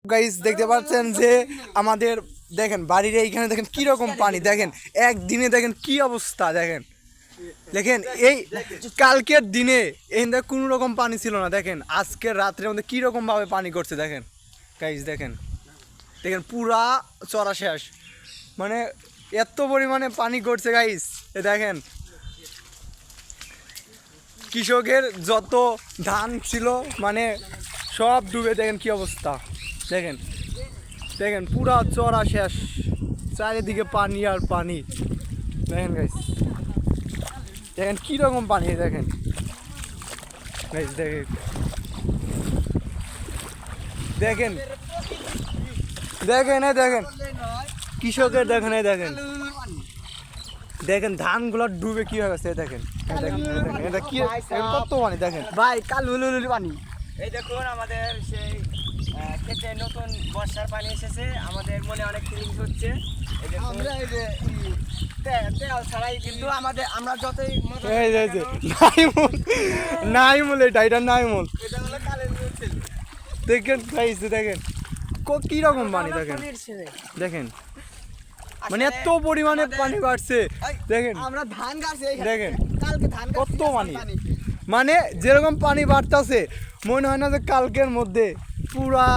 guys দেখতে পাচ্ছেন যে আমাদের দেখেন বাড়ির এইখানে দেখেন কি রকম পানি দেখেন একদিনে দেখেন কি অবস্থা দেখেন দেখেন এই কালকের দিনে এখানে কোনো রকম পানি ছিল না দেখেন আজকের রাত্রের মধ্যে কি রকম ভাবে পানি করছে দেখেন গাইস দেখেন দেখেন পুরা চড়া শেষ মানে এত পরিমাণে পানি করছে গাইস দেখেন কৃষকের যত ধান ছিল মানে সব ডুবে দেখেন কি অবস্থা দেখেন দেখেন পুরা চড়া শেষ চারিদিকে পানি আর পানি দেখেন গাইস দেখেন কীরকম পানি দেখেন গাইস দেখেন দেখেন দেখেন দেখেন কৃষকের দেখেন দেখেন দেখেন ধানগুলো ডুবে কি হয়ে গেছে দেখেন এটা কি কত পানি দেখেন ভাই কালু পানি এই দেখুন আমাদের সেই ক্ষেতে নতুন বর্ষার পানি এসেছে আমাদের মনে অনেক ফিলিংস হচ্ছে এই দেখুন আমরা এই যে তেল ছাড়াই কিন্তু আমাদের আমরা যতই এই যে নাইমুল এটা নাইমুল এটা হলো কালের ছেলে দেখেন গাইস দেখেন কি রকম পানি দেখেন দেখেন মানে এত পরিমাণে পানি বাড়ছে দেখেন আমরা ধান গাছে দেখেন কালকে ধান কত পানি মানে যেরকম পানি বাড়তেছে মনে হয় না যে কালকের মধ্যে পুরা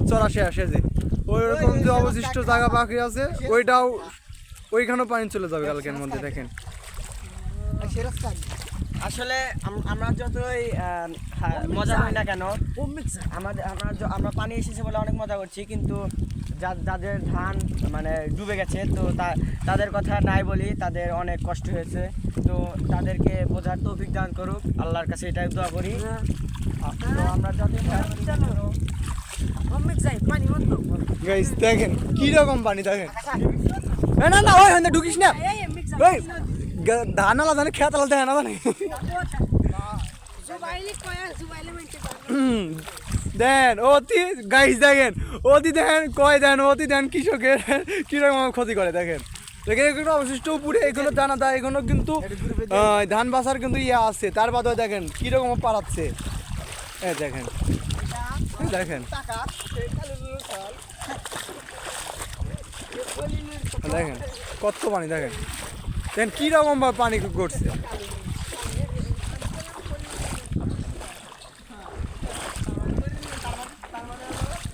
চড়াশে আসে যে ওই রকম যে অবশিষ্ট জায়গা বাকি আছে ওইটাও ওইখানেও পানি চলে যাবে কালকের মধ্যে দেখেন আসলে আমরা যতই মজা করি না কেন আমরা পানি এসেছে বলে অনেক মজা করছি কিন্তু যাদের ধান মানে ডুবে গেছে তো তাদের কথা নাই বলি তাদের অনেক কষ্ট হয়েছে তো তাদেরকে বোঝার তৌফিক দান করুক আল্লাহর কাছে এটাই দোয়া করি তো আমরা যতই গাইস দেখেন কি রকম পানি দেখেন না না ওই হাতে ঢুকিস না ওই ধান আলা জানে খেত আলা দেখে না জানে দেন অতি গাইস দেখেন অতি দেখেন কয় দেন অতি দেন কৃষকের কিরকম ক্ষতি করে দেখেন দেখেন এগুলো অবশিষ্ট উপরে এগুলো জানা দেয় এগুলো কিন্তু ধান বাসার কিন্তু ইয়ে আছে তার বাদেও দেখেন কিরকম পারাচ্ছে দেখেন দেখেন দেখেন কত পানি দেখেন দেখেন কিরকম ভাবে পানি করছে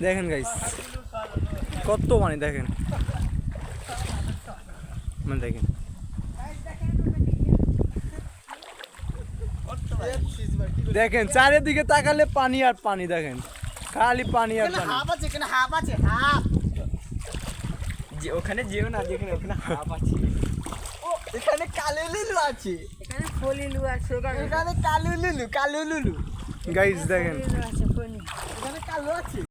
দেখেন গাইস কত পানি দেখেন মানে দেখেন দেখেন চারিদিকে তাকালে পানি আর পানি দেখেন খালি পানি আর পানি হাফ আছে কেন হাফ আছে হাফ যে ওখানে যেও না দেখেন ওখানে হাফ আছে এখানে কালো লুলু আছে এখানে ফলিলু আছে এখানে কালো লুলু গাইস দেখেন এখানে কালো আছে